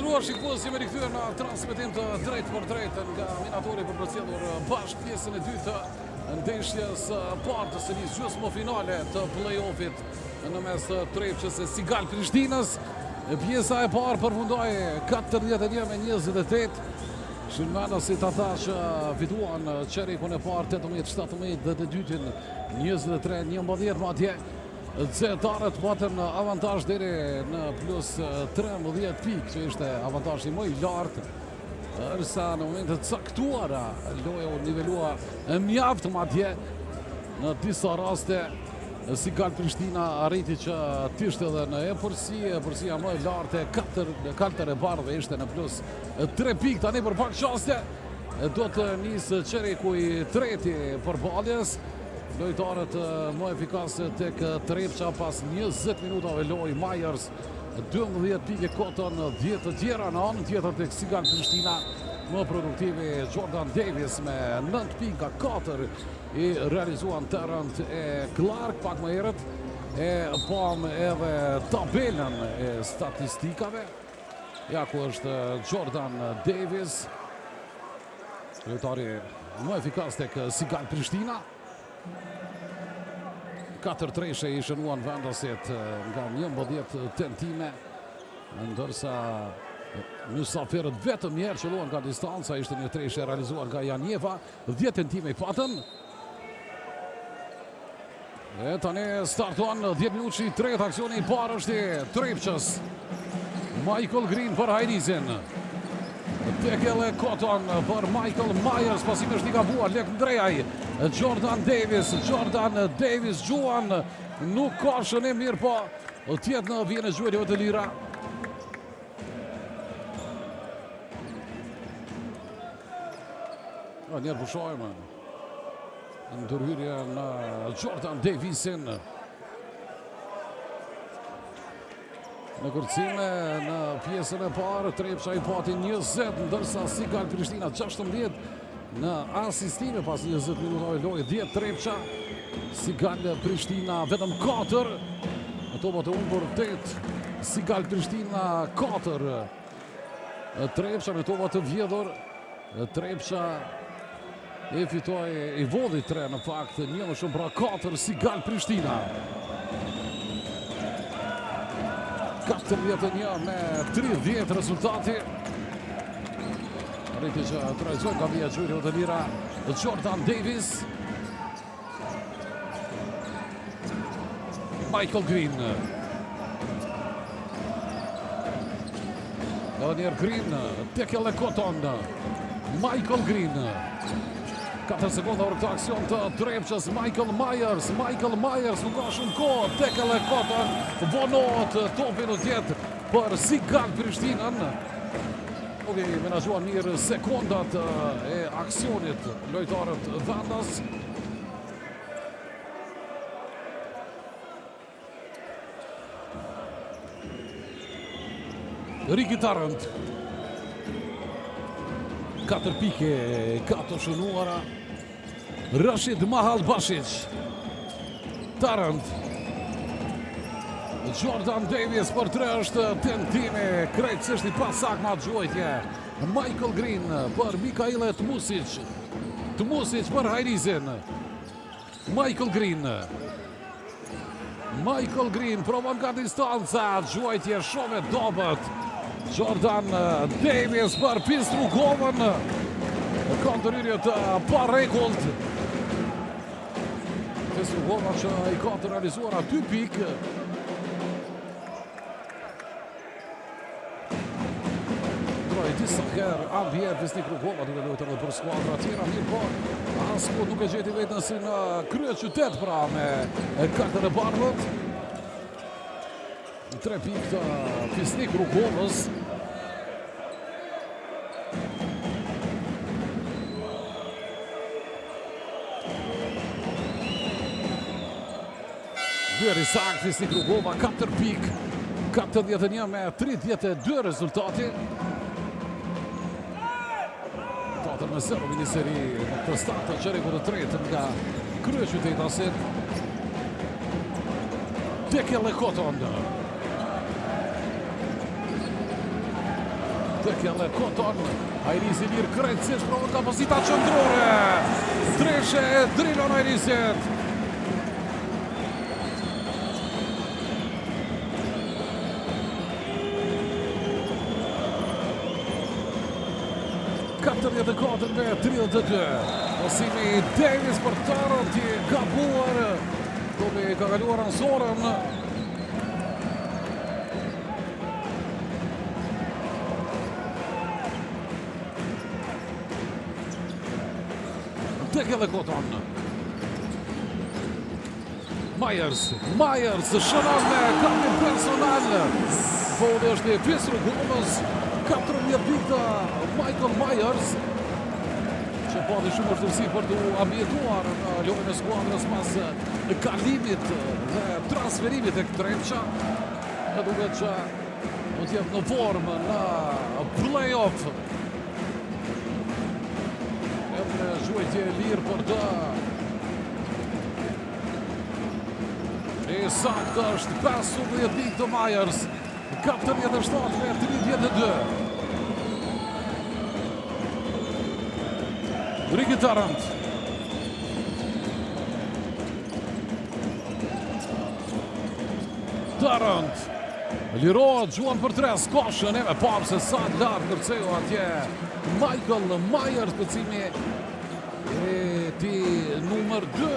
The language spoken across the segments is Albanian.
nderuar shikues, jemi rikthyer në transmetim të drejtë për drejtë nga minatori për përcjellur bashkë pjesën e dytë të ndeshjes parë të serisë gjysmëfinale të play-offit në mes të Trepçës e Sigal Prishtinës. Pjesa e parë përfundoi 41-28. Shënmanasit ata që fituan çerikun e parë 18-17 dhe të dytin 23-11 madje. Zetarët patën avantazh deri në plus 13 pikë, që ishte avantazhi më i lartë.Ërsa në momente të caktuara loja u nivelua mjaft madje. Në disa raste Sigal Prishtina arriti që t'ishte edhe në përsia më e lartë, katër e bardhë ishte në plus 3 pikë. Tani për pak qaste do të nisë çeriku i treti përballjes. Lojtarët më efikase tek Trepça pas 20 minutave loj. Majers 12 pikë, Koton 10 të tjera. Në anën tjetër tek Sigal Prishtina më produktivi Jordan Davis me 9 pikë, 4 i realizuan Tarrant e Clark. Pak më herët e pam edhe tabelën e statistikave. Ja ku është Jordan Davis, lojtari më efikas tek Sigal Prishtina. 4 treshe i shënuan vendasit nga 11 tentime, ndërsa mysafirët vetëm njerë që luan nga distanca ishte një treshe realizuar nga Janjeva, 10 tentime i patën. E tani startuan 10 minutë që i tretë, aksioni i parë është i Trepçës. Michael Green për Hajrizin. Tekele Koton për Michael Myers, pasi është i gabuar Lek Ndrejaj. Jordan Davis gjuan, nuk ka shënim mirë, po tjetë në vjen e gjuajtjeve të lira. Njerë pushojmë ndërhyrje në Jordan Davisin. Në kërcime në pjesën e parë, Trepça i pati 20, ndërsa Sigal Prishtina 16 në asistime pas 20 minutave lojë. 10 Trepça, Sigal Prishtina vetëm 4. Në topat e humbur 8, Sigal Prishtina 4. Trepça në topat të vjedhur, Trepça e fitoi, i vodhi 3 në fakt, një më shumë pra 4 Sigal Prishtina. 41 me 30 rezultati. Rriti që të realizojnë nga vija gjyri të lira Jordan Davis. Michael Green. Daniel Green, Tekele Koton. Michael Green. 4 sekonda për këtë aksion të Trepçës. Michael Myers nuk ka shumë kohë. Tekele Koton vonohet topi në tjetë për Sigal Prishtinën. Nuk i menaxhuan mirë sekondat e aksionit lojtarët vendas. Riki Tarrant 4 pike, 4 shënuara. Rashid Mahalbashic. Tarrant. Jordan Davis për 3 është tentimi, krejtësisht i pasak ma gjuajtje. Michael Green për Mikaile Tmusic. Tmusic për Hajrizin. Michael Green provan nga distanca, gjuajtje shove dobët. Jordan Davis për Pistrugovën. Kontërhyrje të parekullt. Pistrugova që i ka të realizuar 2 pikë. Droj disa herë ambjer Pistrugova duke lojtë edhe për skuadra tjera, mirë po asku duke gjeti vetën si në krye qytet pra me 4 e bardhët. 3 pikë të Pisnik Rugovës. Dyeri sakt, Pisnik Rugova 4 pikë, 41 me 32 rezultati. 4-0 miniseri në këtë start të çerikut të tretë nga kryeqytetasit. Tekele Koton. Tekele Koton, Ajrisi mirë krejtësisht provon kapacita qëndrore. Dreshe e drilon Ajrisit. me 32. Pasimi Davis për Tarant i gabuar. Topi ka kaluar në zorën. Tekele Koton. Myers shënon me kampin personal. Foli është i pjesë rrugës. 14 pikë Michael Myers, që pati shumë vështirësi për të ambientuar në lojën e skuadrës pas kalimit dhe transferimit e Trepça. Në duket që do të jetë në formë në play-off. Edhe zhuajtje e lirë për të. E saktë është 15 pikë të Myers. 47 me 32. Ricky Tarant. Lirohet, gjuan për 3, skoshën e me parë se sa lartë kërcejo atje Michael Myers, pëcimi e ti numër 2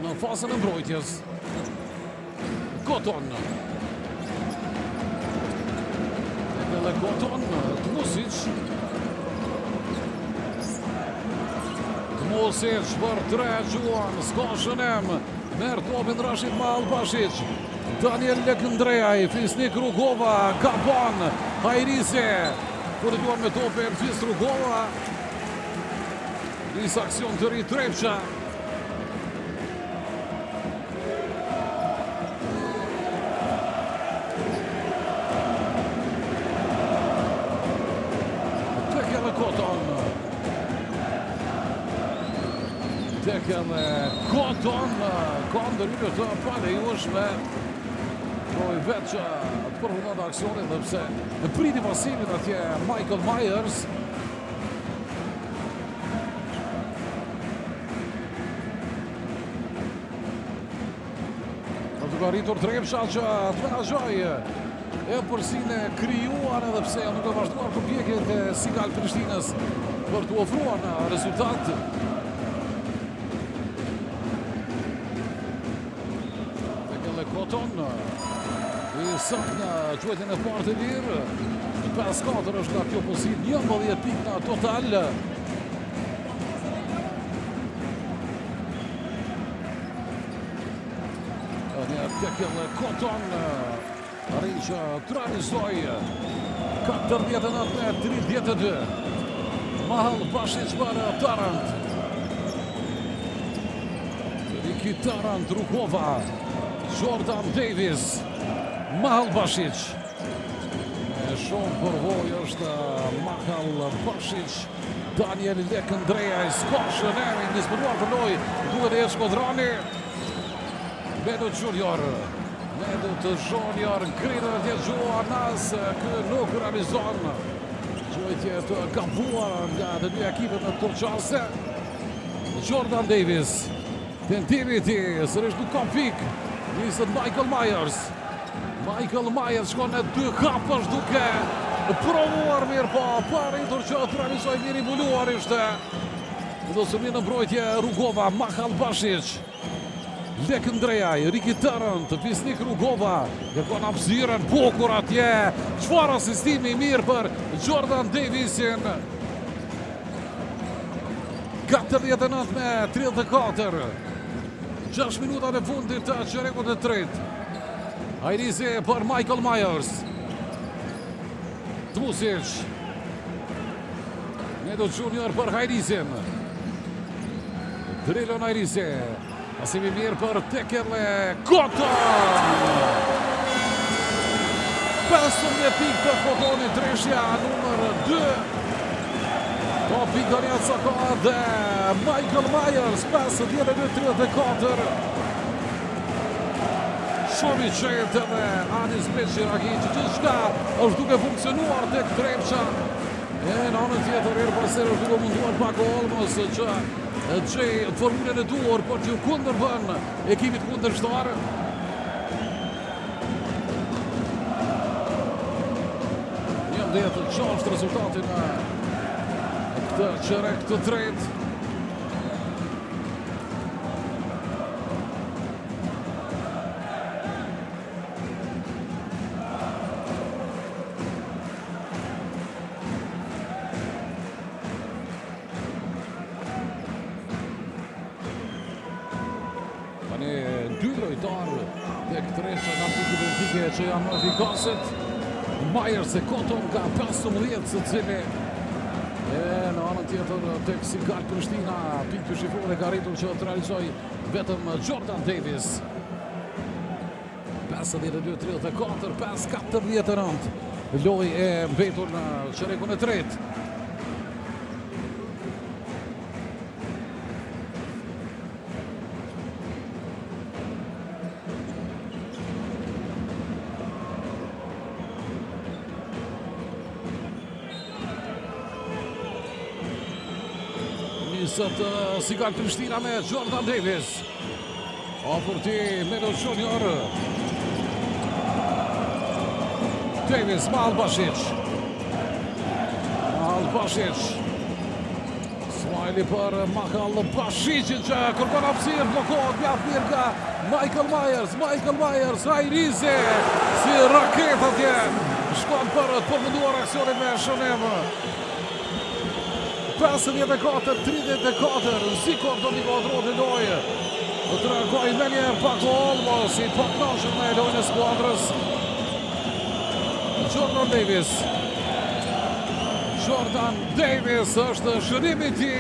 në fasën e mbrojtjes. Koton. Koton, Tmusic për 3 gjuan, skoshënem, merë topin Rashid Malbashic, Daniel Lekëndrejaj, Fisnik Rugova, Gabon, Ajrisi, kur të gjuan me topin Fis Rugova, nis aksion të ri Trepça. Tekele Koton, ka ndërhyrje të palejueshme. Provoi vetë që të përfundonte aksionin dhe pse e priti pasimin atje Michael Myers. Ka arritur Trepça që të menaxhoj e përsinë krijuar, edhe pse nuk ka vazhduar përpjekjet e Sigal Prishtinës për të ofruar në rezultat. Koton i saktë në quajtjen e parë të lirë. 5-4 është nga kjo pozitë, 11 pikë në total. Tekele Koton arrin që të realizoj 49 me 32. Malbashic për Tarant. Ricky Tarant, Rugova, Jordan Davis, Malbashic. Shumë përvoj është Malbashic. Daniel Lekëndrejaj, skoshën e nisëpëruar për loj, duhet e Shkodrani. Medut Junior, ngritur atje Gjuanas, kë nuk realizon. Gjuajtje të gabuar nga të dy ekipet në këto qase. Jordan Davis, tentimiti, sërish nuk ka pik. Nisët Michael Myers. Michael Myers shkon në 2 hapësh duke provuar mirë, po paritur që të realizoj mirë i mbuluar ishte. Do së mirë në mbrojtje Rugova, Malbashic, Lekëndrejaj, Ricky Tarant, Fisnik Rugova, kërkon hapësirën bukur atje. Çfarë asistimi mirë për Jordan Davisin. 49 me 34. 6 minuta në fundit të çerekut të tretë. Ajrisi për Michael Myers. Tmusic. Medut Junior për Ajrisin. Drilon Ajrisi. Pasimi mirë për Tekele Koton. 15 pikë të Kotonit, Treshja numër 2. Topi Goriaca ka dhe Michael Myers, 52-34. Shumë i qetë dhe Adis Beqiraki që gjithçka është duke funksionuar tek Trepça. E në anën tjetër herë pas here është duke munduar Paco Olmos që gjej formulën e duhur por që kundërbën ekipit kundërshtar. Dhe të qashtë rezultatin në këtë qerek të tretë. Tani dy lojtarë tek Trepça nga pikë vertike që janë më efikaset. Myers e Koton nga 15 së cili në anën tjetër tek Sigal Prishtina pikë shifrore ka arritur që të realizoj vetëm Jordan Davis. 52-34, 5-4 loj e mbetur në qerekun e tretë. Nisët Sigal Prishtina me Jordan Davis. Opërti Melo Junior. Davis ma Albashic. Smiley për Mahal Bashicin që kërkon hapësirë, blokohet mjaft mirë nga Michael Myers, Ajrize si raket atje. Shkon për të përmenduar aksionin me shënim. 54-34, Zikor do një kodrot në dojë. Të reagoj menje Paco Olmos i paknashën me lojnë e skuadrës. Jordan Davis është shërimi ti.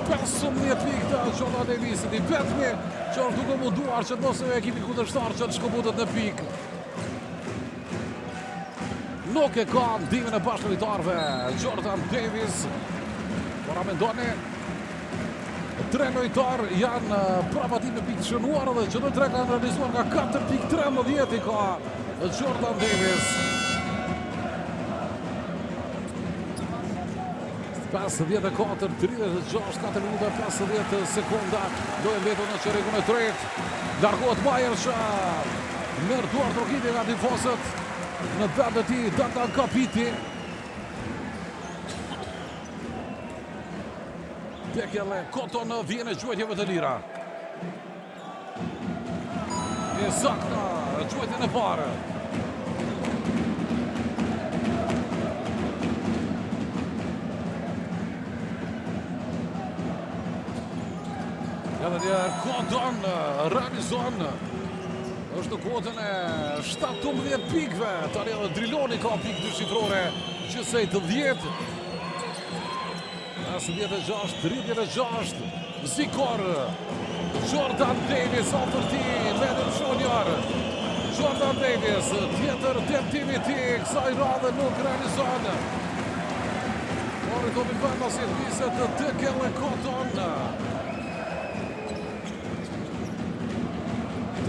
15 pikë të Jordan Davisit i vetmi që është duke munduar që të mos e ekipit kundërshtar që të shkëputet në pikë. Nuk e ka ndihmën e bashkëlojtarëve Jordan Davis. Por mendoni, tre lojtarë janë prapatim me pikë të shënuar dhe që të tre kanë realizuar nga 4.13 i ka Jordan Davis. 54-36, 4 minuta 50 sekonda. Dojë mbetur në qerekun e tretë. Largohet Myers që merr duar trokitje nga tifozët. Në vend e tij Duncan Kapiti. Tekele Koton vjen e gjuajtjeve të lira. E sakta gjuajtjen e parë. Edhe një Koton realizon. Është në kuotën e 17 pikëve. Tani edhe Driloni ka pikë dyshifrore gjithsej të 10. 56-36, Zikor, Jordan Davis, ofërti, Melo Junior. Jordan Davis, tjetër tentimi ti, kësaj radhe nuk realizon. Por do të bëjmë pas viset të Tekele Koton.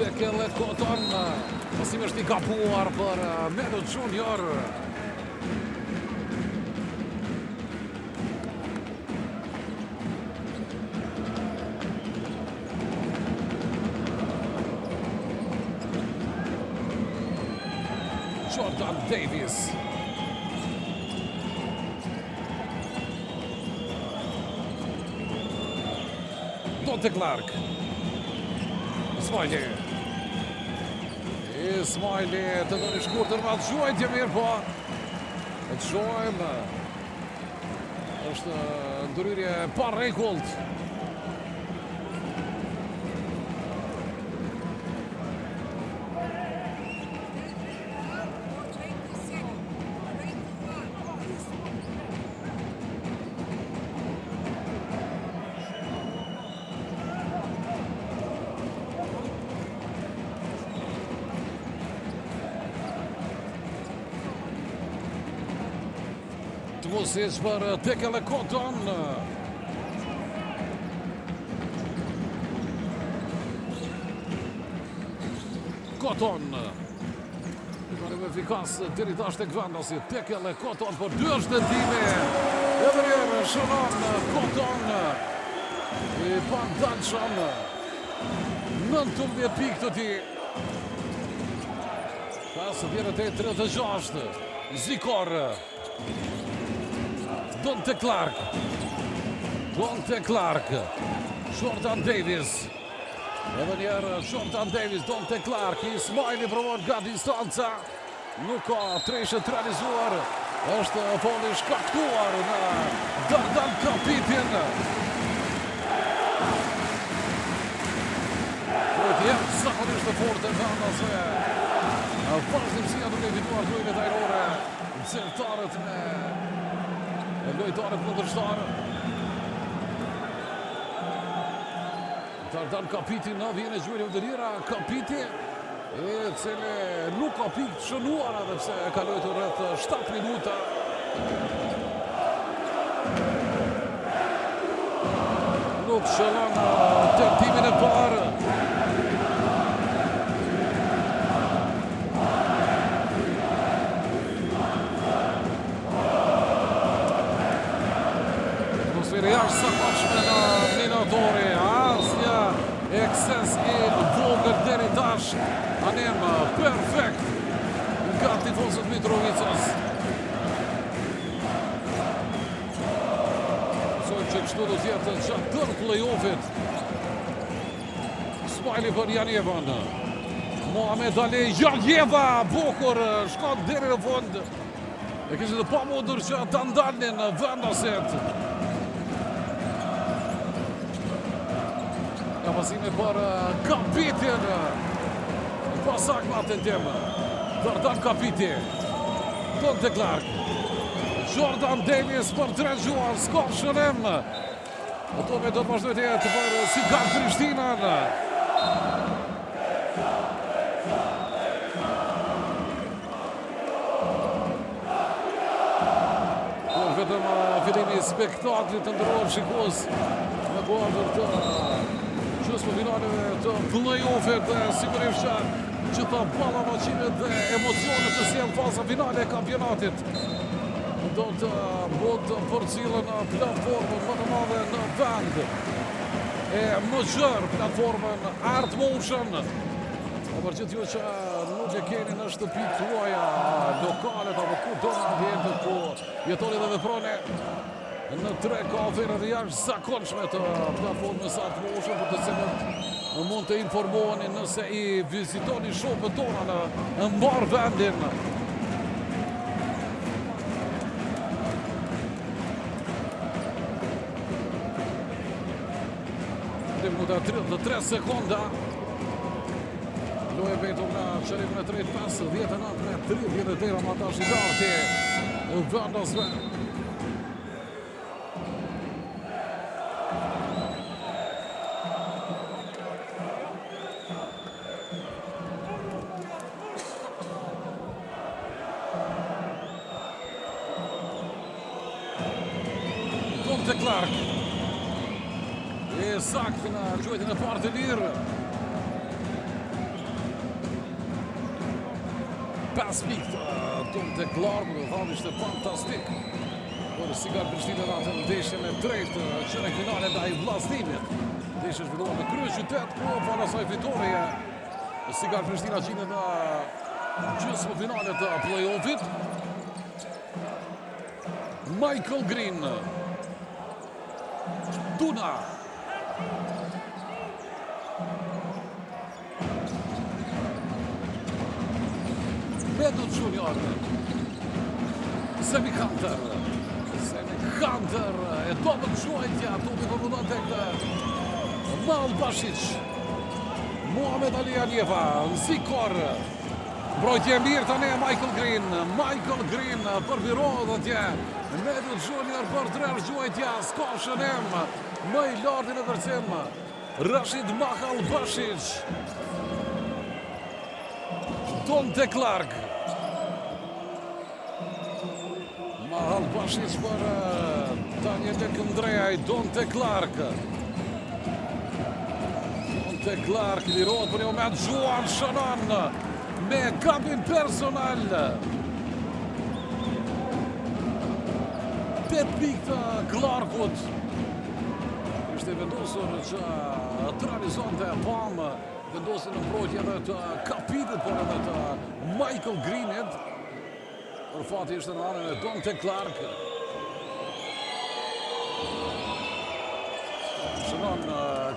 Tekele Koton, pasim është i kapuar për Melo Junior. Jordan Davis. Dante Clark. Smiley të do një shkurtër ma të gjuajtje mirë po. Të gjojmë. është ndërhyrje pa rregullt. Vučić për Tekele Koton. Koton. Në efikas deri tash tek vendasi, Tekele Koton, por dy është tentime. Edhe njëherë shënon Koton. I pandalshëm. 19 pikë të ti. Pas vjen te 36. Zikor. Donte Clark. Jordan Davis. Edhe njerë Jordan Davis, Donte Clark. Ismaili provon nga distanca. Nuk ka treshë të realizuar. Është falli shkaktuar në Dardan Kapitin. Zakonisht të fortë e vendase. Vazhdimësia duke fituar lojën tajrore. Zërtarët me lojtarët kundërshtar. Dardan Kapiti në vjen e gjuajë vëdërira. Kapiti e cili nuk ka pikë të shënuara dhe pse ka luajtur rreth 7 minuta. Nuk shëllon tentimin e parë. Jashtë sa pashme në minatori, asnjë ekses i vogël deri tash. Anem perfekt nga tifozët Mitrovicës. Sojnë që kështu do t'jetë gjatë tërë play-offit. Smajli për Janjevën. Mohamed Ali Janjeva, bukur, shkon deri në fund. E kishte të pamundur që ta ndalnin vendaset. Pasime për Kapitin. Pasak ma tentim. Dardan Kapiti. Donte Clark. Jordan Davis për drejtuar. S'ka shënim. Otove do të vazhdojë të jetë për Sigar Prishtinën. Vetëm fillimi i spektaklit të ndërruar shikues në kuadër të gjysmë finaleve të play-offit, sigurisht që të ballavaqimet dhe emocionet që sjell faza finale e kampionatit do të botë përcjellën platformën më të madhe në vend e më gjerë, platformën Art Motion. Për gjithë ju që nuk e keni në shtëpitë tuaja, lokalet apo ku do në ambientet ku jetoni dhe veproni, në tre ka ofertë të jashtëzakonshme të platformës Art Motion për të cilët mund të informoheni nëse i vizitoni shopët tona në mbar vendin. Minuta 33 sekonda. Loje betur nga qërimën e tretë pas 19-30 dhe Ramatash i darti vendasve. Donte Clark. E saktë në quajtjen e parë të lirë. Pas pikë Donte Clark, do thonë ishte fantastik. Por Sigar Prishtina në atë ndeshjen e tretë që finale ndaj vllazërimit. Ndeshja zhvilluar në kryeqytet, ku pas asaj fitoreje Sigar Prishtina gjendet në gjysmë finale të play-offit. Michael Green. Duna. Medu Junior. Semi Hunter e dobët quajtja, topi përfundon tek Mal Bashic. Mohamed Ali Janjeva, Zikor. Mbrojtje mirë tani Michael Green përvirohet atje. Medu Junior për tresh quajtja, s'ka shënim. Më i lartë në vërcim Rashid Mahal Bashic. Donte Clark. Mahal Bashic për Daniel Këndrejaj. Donte Clark. Donte Clark lirohet për një moment Juan Shannon me gabim personal. 8 pikë të Clarkut. Ishte vendosur që të realizonte Palm, vendosin në mbrojtje edhe të Kapitit, por edhe të Michael Greenit. Por fati ishte në anën e Donte Clark. Shënon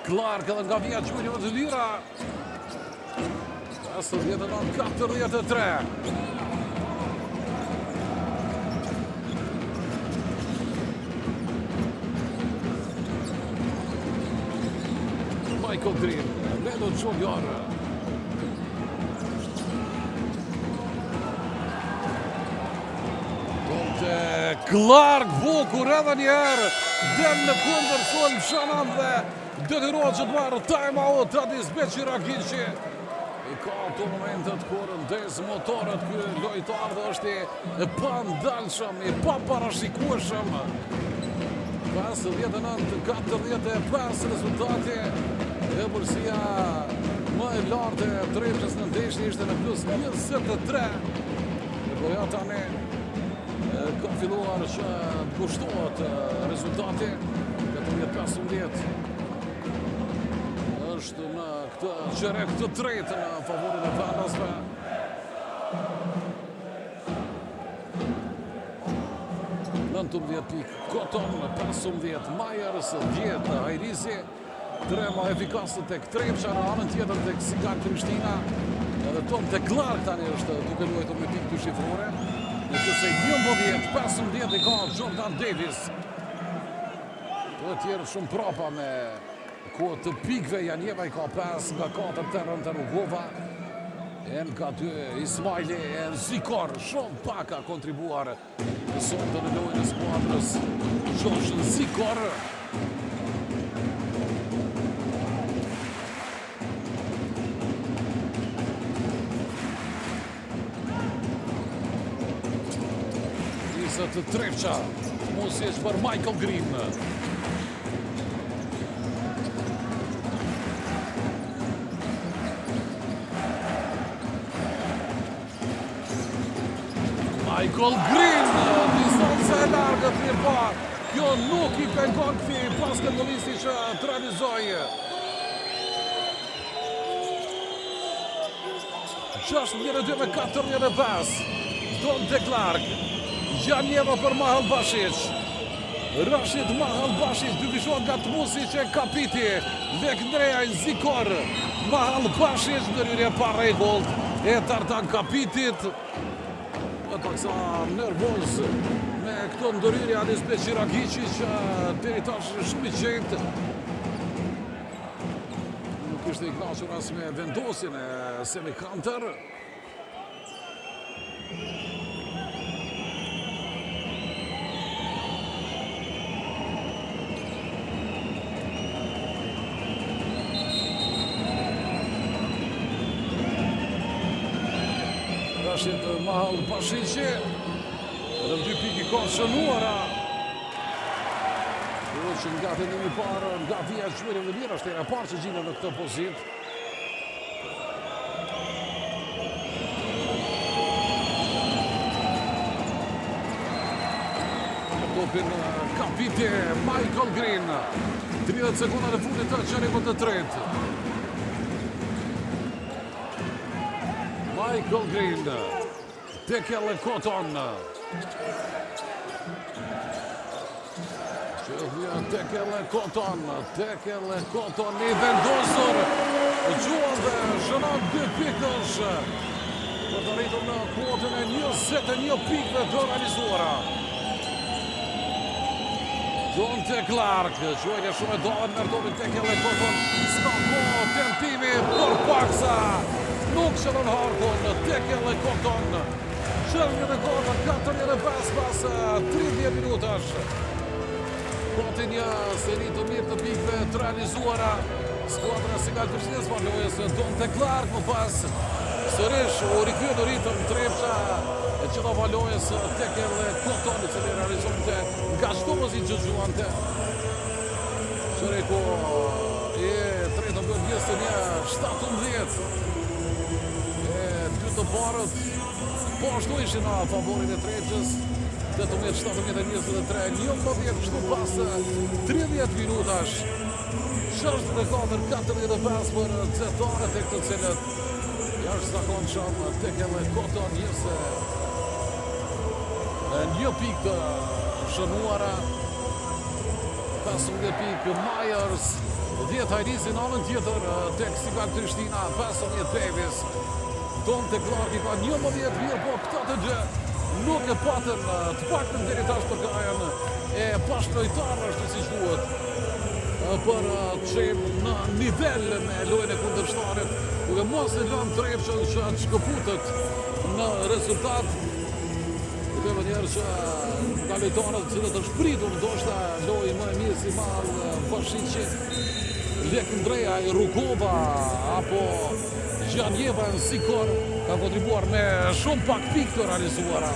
Clark edhe nga vija gjujtjeve të lira. 59-43. Michael Green, Lelo Junior. Donte Clark bukur edhe njerë. Dem në kundër Juan Shannon dhe detyrohet që të marrë time-out Radis Beqiragiqi. I ka ato momentet kur ndez motorët ky lojtar dhe është i pandalshëm, i paparashikueshëm. 59-45 rezultati. E përsia më e lartë e Trepshës në ndeshje ishte në plus 23. Por ja tani ka filluar që të kushtohet rezultati. 15-15 është në këtë qerek të tretë në favorin e vendasve. Pikë Koton, 15 Majers, 10 Hajrisi. 3 më efikase tek Trepsha, në anën tjetër tek Sigal Prishtina. Edhe Donte Clark tani është duke luajtur me pikë dyshifrore. Në kësaj 11-15 i ka Jordan Davis. Të tjerë shumë prapa me kohë të pikëve. Janjeva i ka 5 nga 4 Terën të Rugova. Nga 2 Ismaili e Zikor. Shumë pak ka kontribuar në sonde në lojën e skuadrës Josh Zikor. Të Trepqa, Mosic për Michael Green. Michael Green, distanca e largët një par. Kjo nuk i pengon këti basketbolisti që të realizojë. 62-45. Donte Clark. Janjeva për Mahal Bashic. Rashid Mahal Bashic dyfishohet nga Tmusic e Kapiti. Lek Ndreja i Zikor. Mahal Bashic ndërhyrje pa rregullt e Tartan Kapitit. Paksa nervoz me këto ndërhyrje Radis Beqiragiqi që deri tash është shumë i qetë. Nuk ishte i kënaqur as me vendosjen e Semi Hunter. Rashid Mahal Bashici. Edhe 2 pikë ka shënuara. Që nga të një parë, nga vija gjyre dhe lira, është e parë që gjinë në këtë pozit. Topin Kapiti, Michael Green. 30 sekonda në fundit të qerikut të tretë. Michael Green, Tekele Koton. Tekele Koton i vendosur. Gjuan dhe shënon 2 pikësh. Për të rritur në kuotën e 21 pikëve të realizuara. Donte Clark, quajtja shumë e dohet mërdorin Tekele Koton. S'ka ko tentimi për paksa. Nuk shënon harkon, Tekele Koton. Shërnjë dhe Koton, 4-5 pas 30 minutash. Kote një seri të mirë të pikëve të realizuara. Skuadra e Sigal Prishtinës për lojës Donte Clark më pas. Sërish u rikthye në ritëm Trepqa e që da valojës Tekele Koton i cili realizonte nga shtomës i gjëgjuante. Shëreko e tretë në bërë 21 parët, po ashtu ishin në favorin e Treqës, 18-17-23, 11 kështu pas 30 minutash, 64-45 për xetarët e këtë cilët jashtëzakonshëm tek edhe Koton njëse një pikë të shënuara, 15 pikë Myers, 10 Hajrisi në anën tjetër tek Sigal Prishtina, 15 Davis, Donte Clark i ka 11 mirë, po këta të gjë nuk e patën të paktën deri tash për gajën e pashtrojtarë ashtu siç duhet për të qenë në nivel me lojën e kundërshtarit, duke mos e lënë Trepçën që të shkëputet në rezultat. Këtë mënyrë që nga lojtarët që të shpritur ndoshta lojë më e mirë si Mahal Bashiqi, Lek Ndreja i Rukova apo Gjanjeva në Sikor ka kontribuar me shumë pak pikë të realizuara.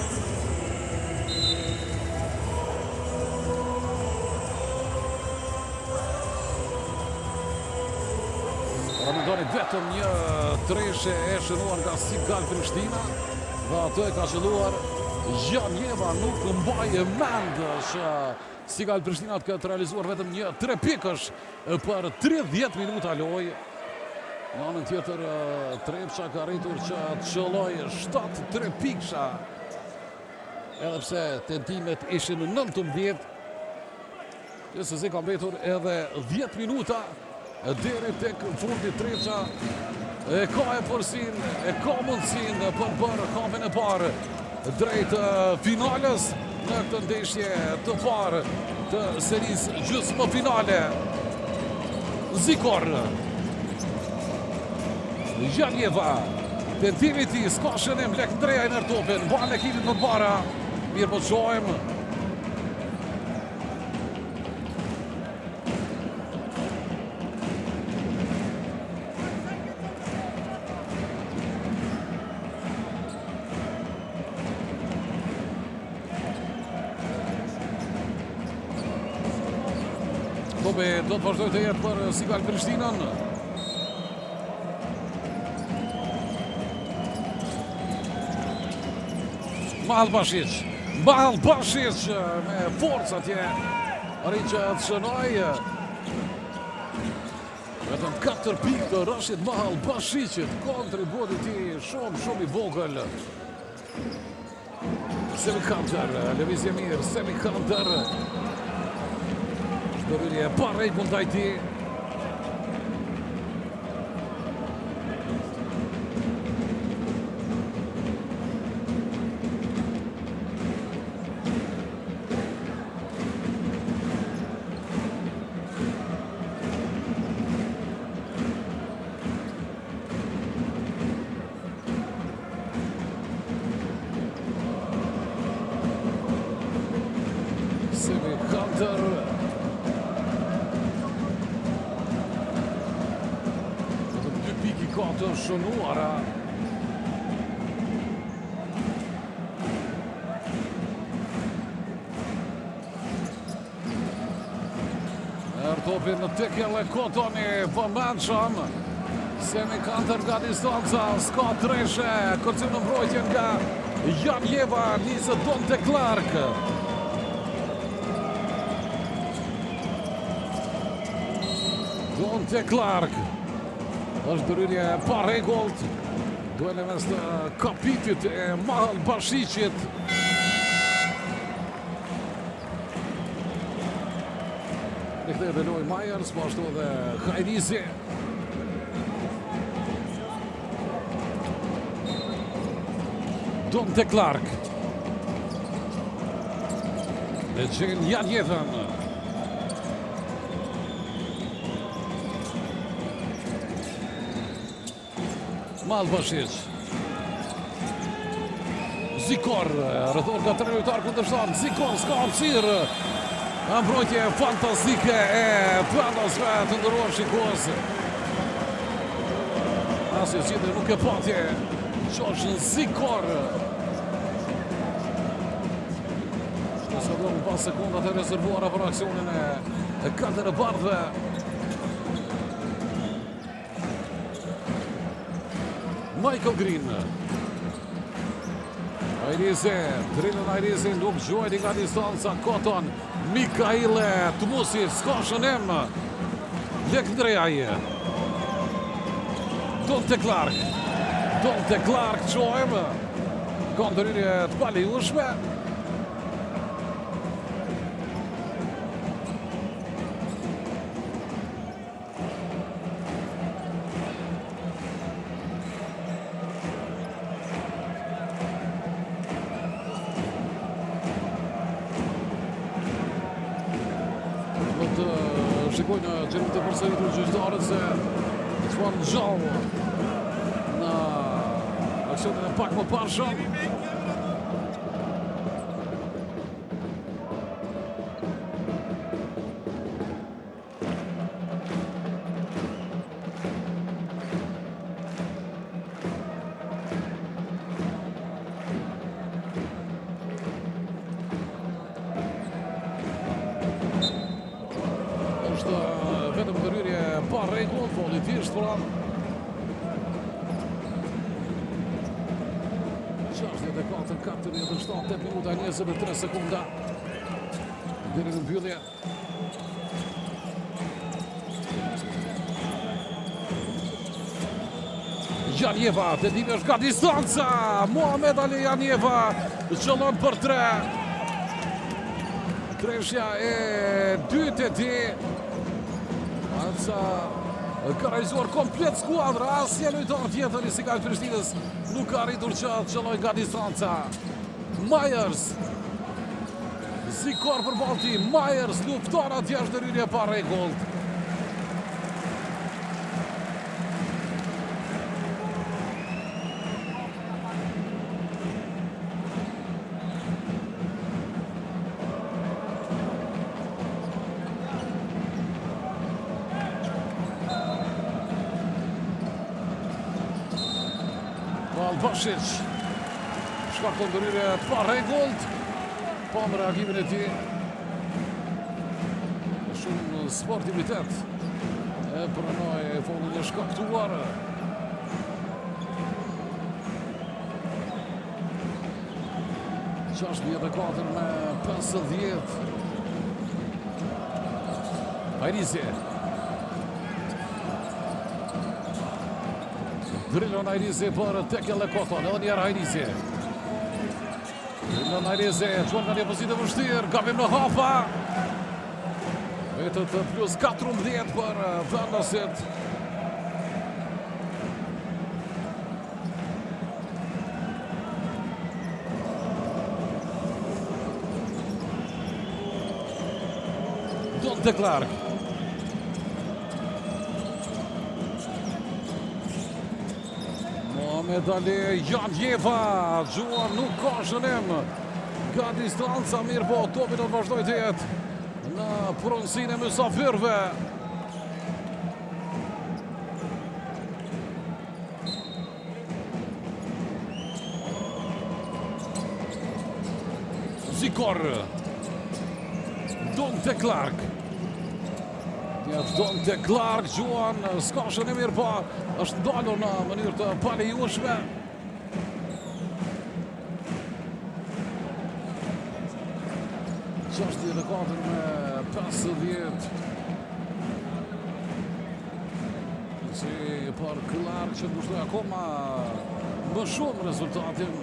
Ramendoni vetëm një treshe e shënuar nga Sigal Prishtina dhe atë e ka shënuar Gjanjeva, nuk mbaje mend që Sigal Prishtina të këtë realizuar vetëm një 3 pikësh për 30 minuta lojë. Në anën tjetër, Trepça ka arritur që të qëlloj 7-3 pikësha, edhe pse tentimet ishin në 19, gjithsesi ka mbetur edhe 10 minuta deri tek fundi. Trepça e ka e forsin, e ka mundësin për bërë kampin e parë drejt finales në këtë ndeshje të parë të serisë gjysmë finale. Zikor Gjanjeva, tentimi ti, s'ka shënim, Lek Ndreja i merr topin, mban ekipin më para, mirë po të shohim. Topi do të vazhdoj të jetë për Sigal Prishtinën. Mahal Bashiq me forcë atje arrin që të shënoj. Vetëm 4 pikë të Rashid Mahal Bashiqit, kontributi i tij shumë i vogël. Semi Hunter, lëvizje mirë, Semi Hunter. Shpërhyrje pa rregull ndaj tij. Semi Hunter. Dy piki ka të shënuara. Topin në tekel e Kotoni vëmendshëm. Semi Hunter nga distanca, s'ka treshe, kërcim në mbrojtje nga Gjanjeva, nisë Donte Clark. Donte Clark është ndërhyrje pa rregullt, duhet në mes të kapitit e Mahal Bashiqit. Në këtë e lojë Myers, po ashtu edhe Hajrisi. Donte Clark. E gjen Gjanjevën. Mahal Bashiq. Zikor, rrethor nga 3 lojtar kundërshtar. Zikor s'ka hapësirë. Mbrojtje fantastike e planasve të ndëruar shikues. Asnjë tjetër nuk e patje. Qoshën Zikor. Nëse do në pas sekundat e rezervuara për aksionin e katër e bardhëve. Michael Green. Ajrize, drilën Ajrize, nuk gjuajti nga distanca Koton, Mikaile Tumusi, s'ka shënim, Lek Ndrejaje, Donte Clark qojmë, ka ndërhyrje të paliushme. Shikojnë gjerim të përsëritur gjyqtarët se të fanë gjallë në aksionin e pak më parshëm. Vetëm ndërhyrje pa rregull, politisht pra. 64 minuta 23 sekunda. Deri në mbyllje. Janjeva, tentimi është nga distanca. Muhamet Ali Janjeva qëllon për 3. Treshja e 2-8. Ka realizuar komplet skuadra, asnjë lojtar tjetër i Sigalt Prishtinës nuk ka arritur që të qëlloj nga distanca. Myers, Zikor për balti, Myers lufton atje është ndërhyrje pa rregull. Bashic shkak të ndërhyrje pa rregullt, pa në reagimin e tij. Shumë sportivitet e pranoi fondin e shkaktuar. Qash 4 me 50. Ajrize. Drilon Ajrize për Tekele Koton, edhe njerë Ajrize. Drilon Ajrize, qënë nga një pozitë vështirë, gabim në hapa. Vetët plus 14 për vendosit. Donte Clark. Medali Janjeva, gjuar nuk ka shënim nga distanca, mirë po topi do të vazhdoj të jetë në pronësinë e mysafirëve. Zikor, Donte Clark. Donte Clark, gjuan, s'ka shënim, mirë po është ndalur në mënyrë të palejueshme. Qashti dhe 4 me 50. Si për Clark që ngushtoj akoma më shumë rezultatin.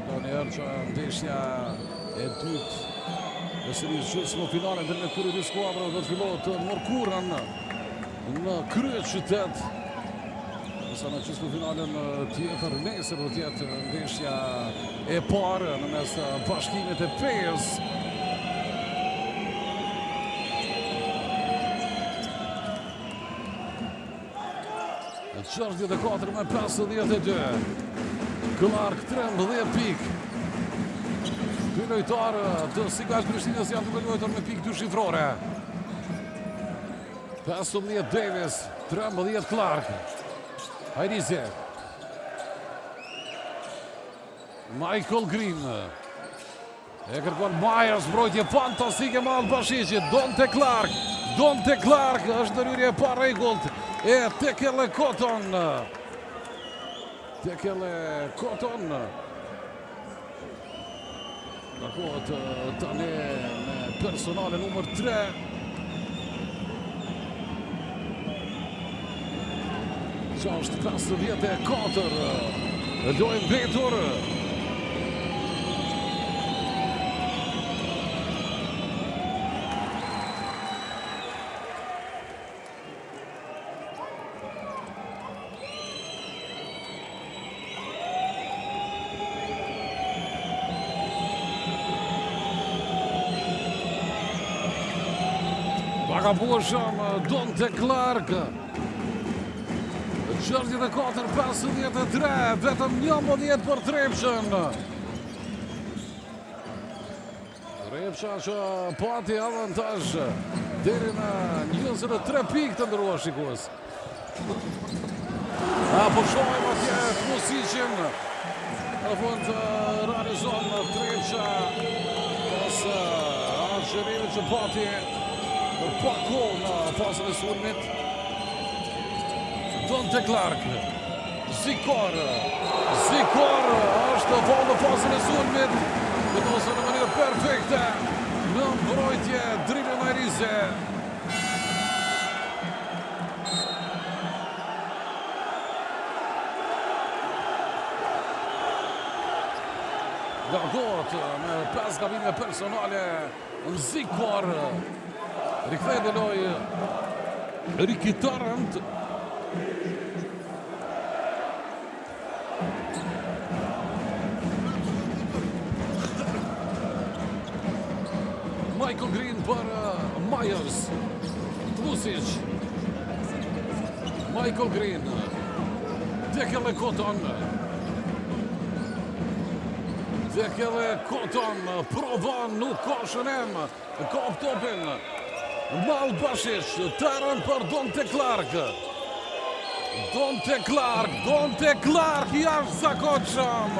Do njerë që ndeshja e dytë në serisë gjysmë finale ndërmjet këtyre dy skuadrave do të fillohet të mërkurën në kryeqytet. Sa në gjysmë finalen tjetër nesër do të jetë ndeshja e parë në mes Bashkimit e Pejës. Në 64 me 52. Clark 13 pikë. Dy lojtarë të Sigalt Prishtinës janë duke luajtur me pikë dyshifrore. 15 Davis, 13 Clark. Ajrize. Michael Green. E kërkon Myers, mbrojtje fantastike me Albashicit. Donte Clark është ndërhyrje pa rregullt e Tekele Koton. Tekele Koton. Takohet tani me personale numër 3. Që është 54. Lojë mbetur. Baka pushëm, Donte Clark. 64-53, vetëm 11 për Trepçën. Trepça që pati avantazh deri në 23 pikë të ndërruar shikues. Po shohim atje Musicin. Në fund realizon Trepça pas Anxherimit që pati për pak kohë në fazën e sulmit. Donte Clark. Zikor është vonë në fazën e sulmit. Vendosur në mënyrë perfekte në mbrojtje dribling Ajrize. Gargohet me 5 gabime personale. Zikor rikthejnë në lojë Ricky Tarrant. Michael Green për Myers. Tlusic. Michael Green. Tekele Koton. Tekele Koton. Provan, nuk ka shënem. Kap topin. Mal Bashic. Tarrant për Donte Clark. Donte Clark jashtë zakonshëm.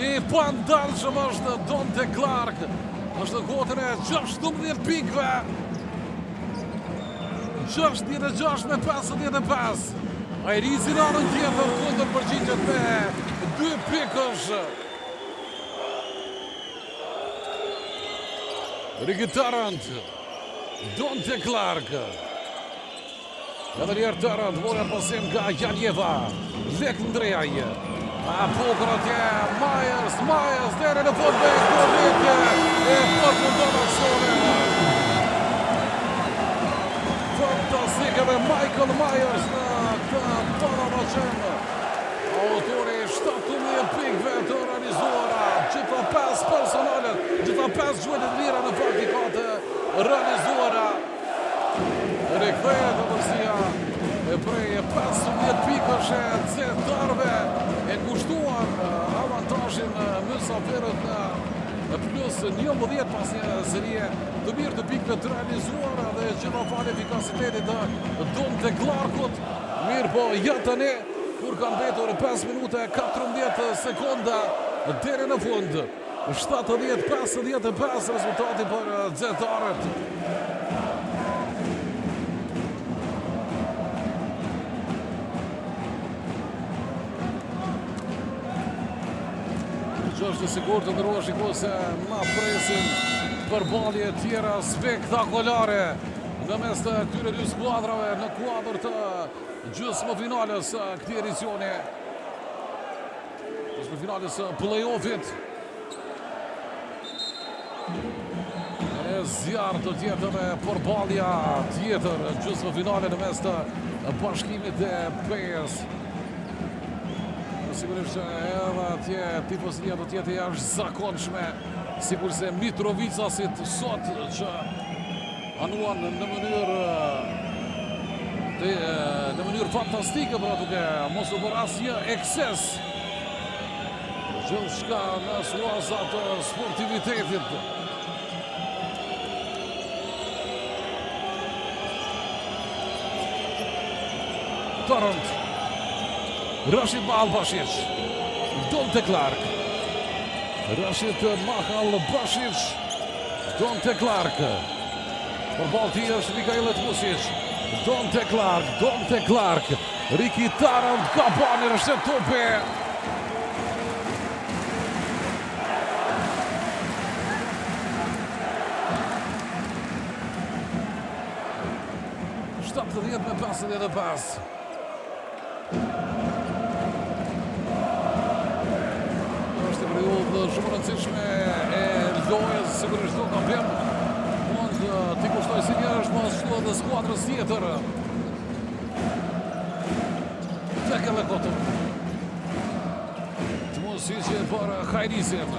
I pandalshëm është Donte Clark. Është në kotën e 16 pikëve. 66 me 55. Ajrizi në anën tjetër kundër përgjigjet me 2 pikësh. Ricky Tarrant. Donte Clark. Edhe njerë Tarrant, vore pasim nga Janjeva. Lek Ndrejaj. Poker atje, Myers, dere në fund me korrike. E përfundon aksionin. Fantastike me Michael Myers në këtë paramaqen. Autori 17 pikëve të realizuara. Gjitha 5 personalet, gjitha 5 gjuetit lira në praktikate realizuara. Rikthehet të përsia e prej 15 pikësh e cetarve e kushtuan avantashin mysafirët në plus 11 pas një serie të mirë të pikëve të realizuara dhe gjitha fal efikasitetit të Donte Clarkut. Mirë po tani kur kanë mbetur 5 minuta e 14 sekonda deri në fund. 70-55 rezultati për zetarët. Që është sigur të ndërruar shikues se na presin përballje tjera spektakolare në mes të këtyre dy skuadrave në kuadër të gjysmëfinales këtij edicioni. Gjysmëfinales play-offit. E zjarë të tjetër e përballja tjetër gjysmëfinale në mes të Bashkimit e Pes. Sigurisht që edhe atje tifozëria do t'jetë jashtëzakonshme, sikur se Mitrovicasit sot që anuan në mënyrë fantastike për duke mos u bërë asnjë ekses. Gjithçka në suaza të sportivitetit. Tarrant. Rashid Mahal Bashic. Donte Clark. Rashid Mahal Bashic. Donte Clark. Për ballë tjetër është Mikhail Tlusic. Donte Clark, Ricky Tarrant ka bani rështet tope. Shtatë 10-55. Është periudhë shumë rëndësishme e lojës, sigurisht do kampion. Mund t'i kushtoj si një është më shtu dhe skuadrës tjetër. Tekele Koton. Të mund si që për Hajrisin.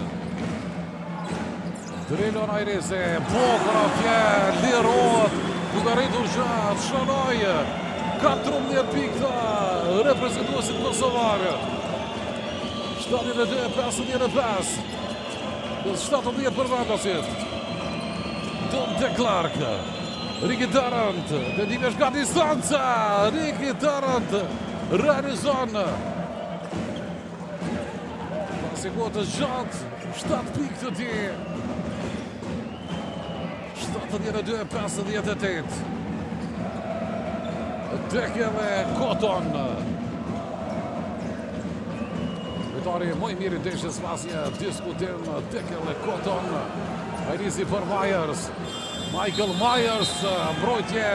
Drilon Hajrisi, Bokra tje, lirohet, duke rritur gjatë, Shanaj, 14 pikë të reprezentuesit kosovarë. 72-55, 17 për vendasit. Donte Clark, Ricky Tarrant, vendime shka distanca, Ricky Tarrant, realizon. Pasi kohë gjatë, 7 pikë të ti. 72-58. Tekele Koton. Vitari më i mirë i ndeshjes pas një diskutim. Tekele Koton. Hajrisi për Myers. Michael Myers, mbrojtje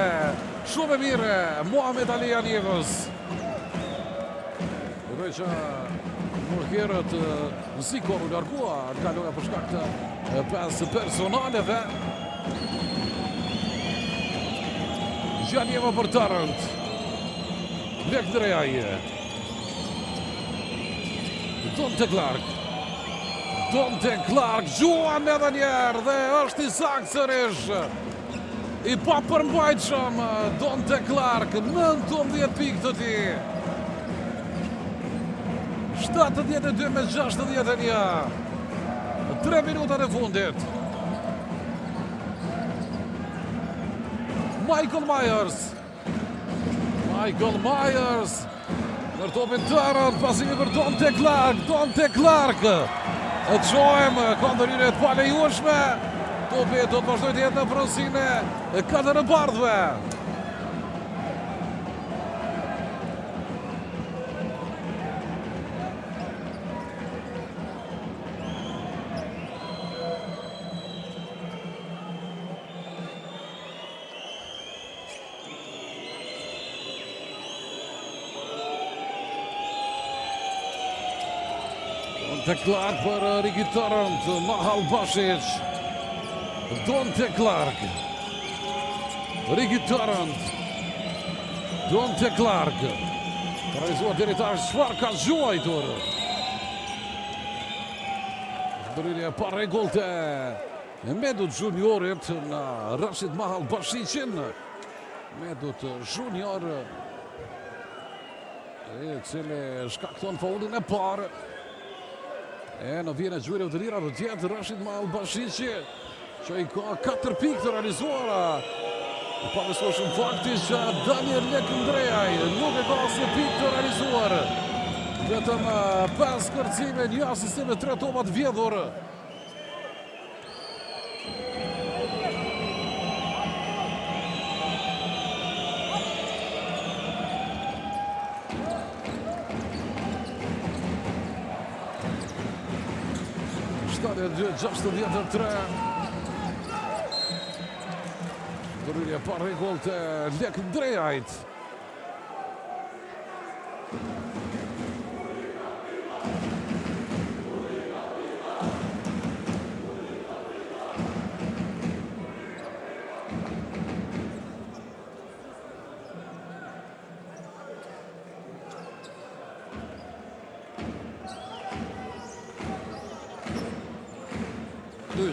shumë e mire. Muhamet Ali Janjevës. Dhe që më herët Zikor u largua në kaloja për shkak të 5 personaleve. Janjeva për Tarrant. Lek Drejaj. Donte Clark gjuan edhe njerë dhe është i saktë sërish. I pa përmbajtshëm Donte Clark, 19 pikë të ti. 72-61. 3 minutat e fundit. Michael Myers. Nërtopin Tarrant, pasimi për Donte Clark. E qojmë, këndërinet pale jushme. Topi do të vazhdoj të jetë në pronësine e 4 bardhve. Donte Clark për Ricky Tarrant, Mahal Bashic. Donte Clark. Ricky Tarrant. Donte Clark. Ka realizuar deri tash çfarë ka zgjuajtur. Ndërhyrje pa rregullte e Medut Juniorit në Rashid Mahal Bashicin. Medut Junior i cili shkakton faulin e parë. E në vjen e gjyre të lira të tjetë Rashid Mahal Bashici, që i ka 4 pikë të realizuara. Pa besueshëm faktisht që Daniel Lek Ndrejaj nuk e ka asnjë pikë të realizuar. Vetëm 5 kërcime, 1 asistim e 3 topa të vjedhur. Stadje 63. Ndërhyrje pa rregullte Lek Ndrejajt.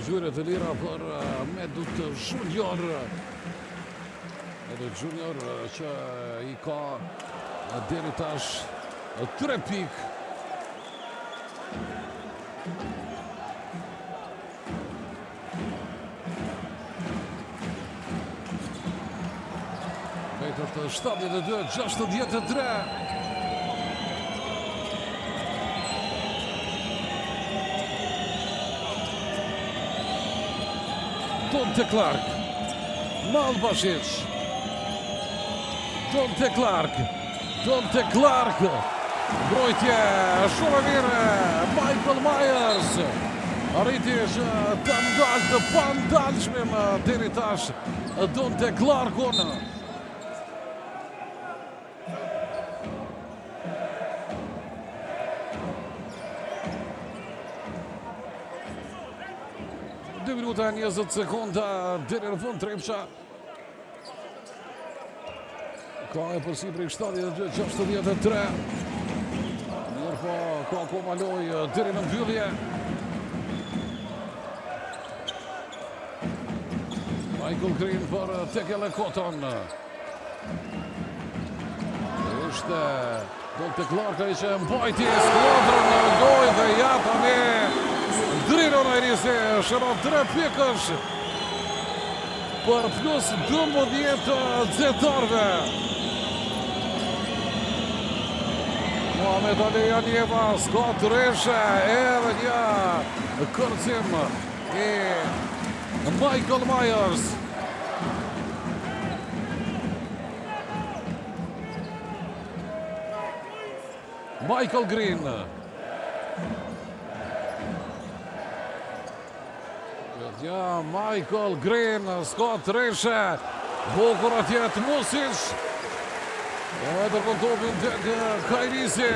Gjyre të lira për Medut Junior. Medut Junior që i ka deri tash 3 pikë. Vetër të 72-63. Donte Clark, Mahal Bashic. Dante Clark. Mbrojtje shumë e mirë. Michael Myers arriti që të ndalë të pandalshmim deri tash Dante Clarkun. Minuta 20 sekonda deri në fund. Trepça ka e përsipër 72-63. Mirë po, ka koma loj deri në mbyllje. Michael Green për Tekele Cotton. Ishte Dante Clark ai që mbajti skuadrën në gojë dhe ja tani Drino Nairisi shëron 3 pikësh për plus 12 nxehtarëve. Muhamet Ali Janieva s'ka treshe edhe një kërcim e Michael Myers. Michael Green. Ja, Michael Green s'ka treshe. Bukur atje të Music. Edhe kontopin tek Kairisi.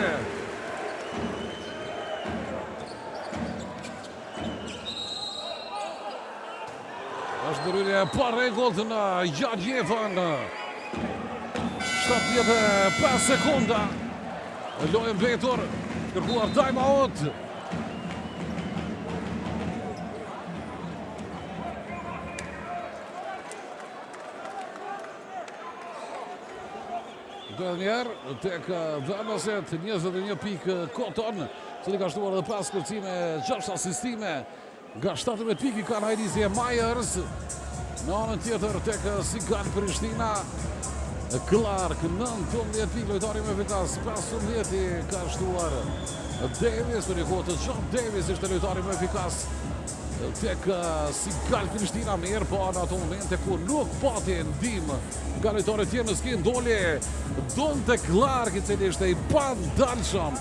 Është ndërhyrje pa rregullt në Janjevën. 75 sekonda. Lojë mbetur, kërkuar time out. Dënjerë, tek Vanaset, 21 pikë Cotton, cili ka shtuar dhe 5 kërcime, 6 asistime, nga 17 pikë ka Nairisi e Myers. Në anën tjetër tek Sigal Prishtina, Clark, 19 pikë, lojtari më efikas, 15 ka shtuar Davis, për një kohë të John Davis ishte lojtari më efikas tek Sigal Prishtina. Mirë po në ato momente ku nuk pati ndihmë nga lojtarët tjerë në skin, doli Dante Clark, i cili ishte i pandalshëm.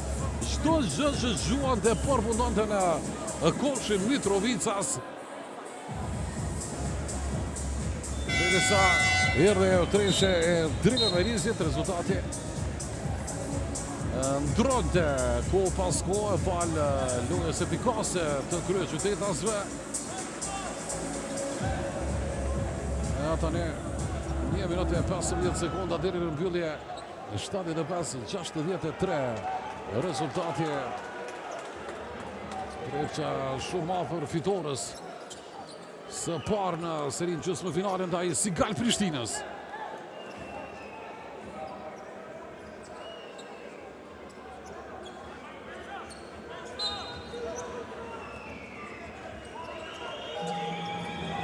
Çdo gjë që zgjuante përfundonte në koshin Mitrovicas. Derisa erdhe treshe e Drino Nairisit, rezultati ndronte ko pas kohë fal lojës efikase të kryeqytetasve. Tani 1 minutë e 15 sekonda deri në mbyllje. 75-63 rezultati. Trepça shumë afër fitores së parë në serinë gjysmëfinale ndaj Sigal Prishtinës.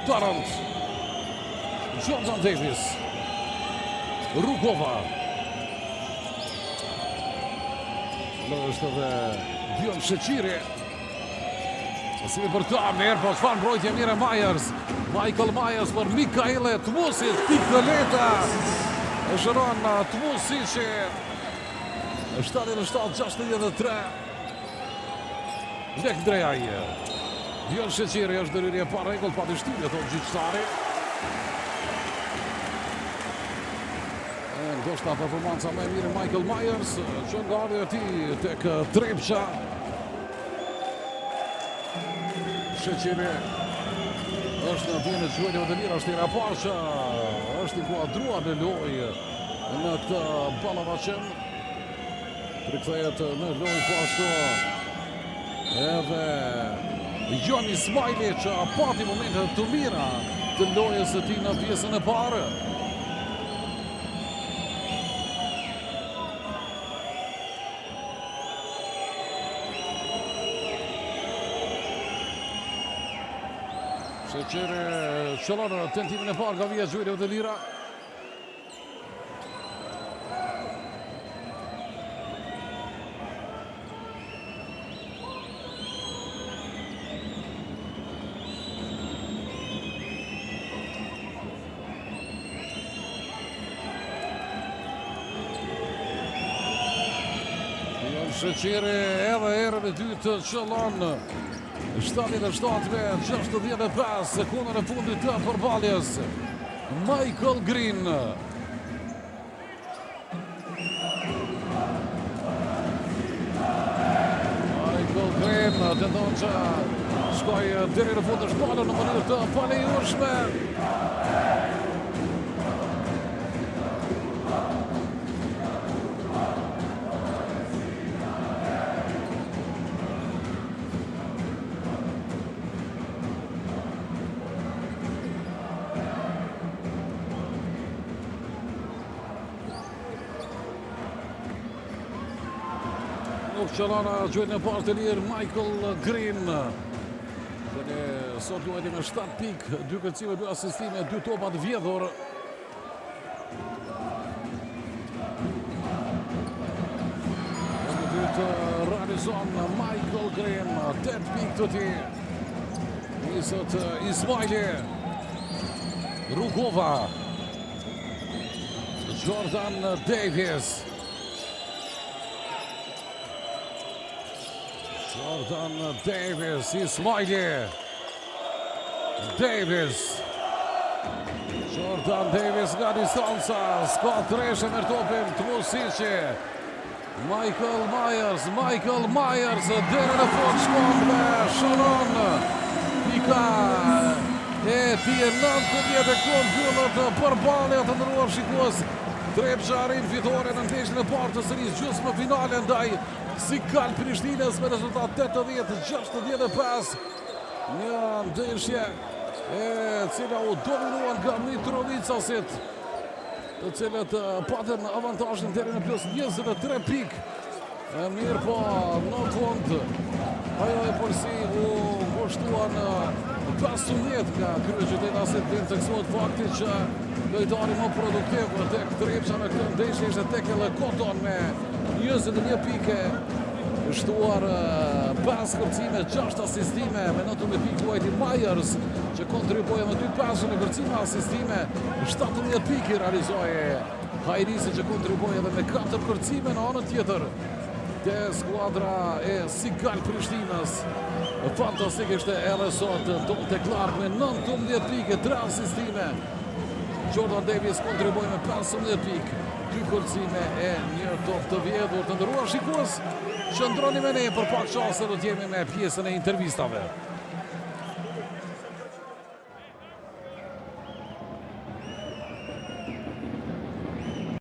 Tarant, Jordan Davis, Rukova. Është edhe Dion Sheqiri. Si për ta merë, po çfarë mbrojtje mire Myers. Michael Myers për Mikaele Tmusic, pikë në leta. E shëron Tmusic, 77-63. Lek drejaj. Dion Sheqiri është ndërhyrje pa rregull, pa dështime, thotë gjyqtari. Ndoshta performanca më e mirë Michael Myers, që nga ardhi ati tek Trepça. Sheqiri është në vjenë të gjuajtjeve të lira, është i rapar që është i kuadruar në lojë në këtë ballavaqem. Rikthehet në lojë po ashtu edhe Jon Ismaili, që pati momente të mira të lojës së tij në pjesën e parë. Sheqiri qëllon në tentimin e parë nga vija gjuajtjeve të lira. Sheqeri edhe erën e dytë qëllon 77 me 65 sekundën e fundit të përballjes. Michael Green. Michael Green tenton që shkoj deri në fund të shpallën në mënyrë të palejueshme. Nuk qëllana gjojnë në partë të lirë Michael Green. Dhe sot luajti me 7 pikë, 2 kërcime, 2 asistime, 2 topat vjedhur. Dhe në dytë realizon Michael Green, 8 pikë të ti. Nisët Ismaili, Rugova, Jordan Davis. Jordan Davis, Ismaili, Davis. Jordan Davis nga distanca, s'ka treshe me topin të Musici. Michael Myers, deri në fund shkon me Sharon. Pika e tje 90 kënd vyllët përballja të ndëruar shikues. Trepça arrin fitore në ndeshjen e parë të serisë gjysmë finale ndaj Sikal Prishtinës me rezultat 80-65. Një ndeshje e cila u dominuan nga Mitrovicasit, të cilët patën avantazhin deri në plus 23 pikë. Mirë po, në fund ajo e përsi u ngushtuan 15 nga kryeqytetasit të teksuat fakti që lojtari më produktiv tek Trepça në këtë ndeshje ishte Tekele Koton me 21 pike, shtuar 5 kërcime, 6 asistime, me 19 pikë luajti Myers, që kontribuje me 2 pasë në kërcime asistime, 17 pikë realizoje Hajrisi, që kontribuje edhe me 4 kërcime në anën tjetër te skuadra e Sikal Prishtinës. Fantastik ishte edhe sot Dante Clark me 19 pikë, 3 asistime. Jordan Davis kontribuje me 15 pikë, 2 kërcime e një top të vjedhur. Të ndëruar shikues, qëndroni me ne për pak çaste, do të jemi me pjesën e intervistave.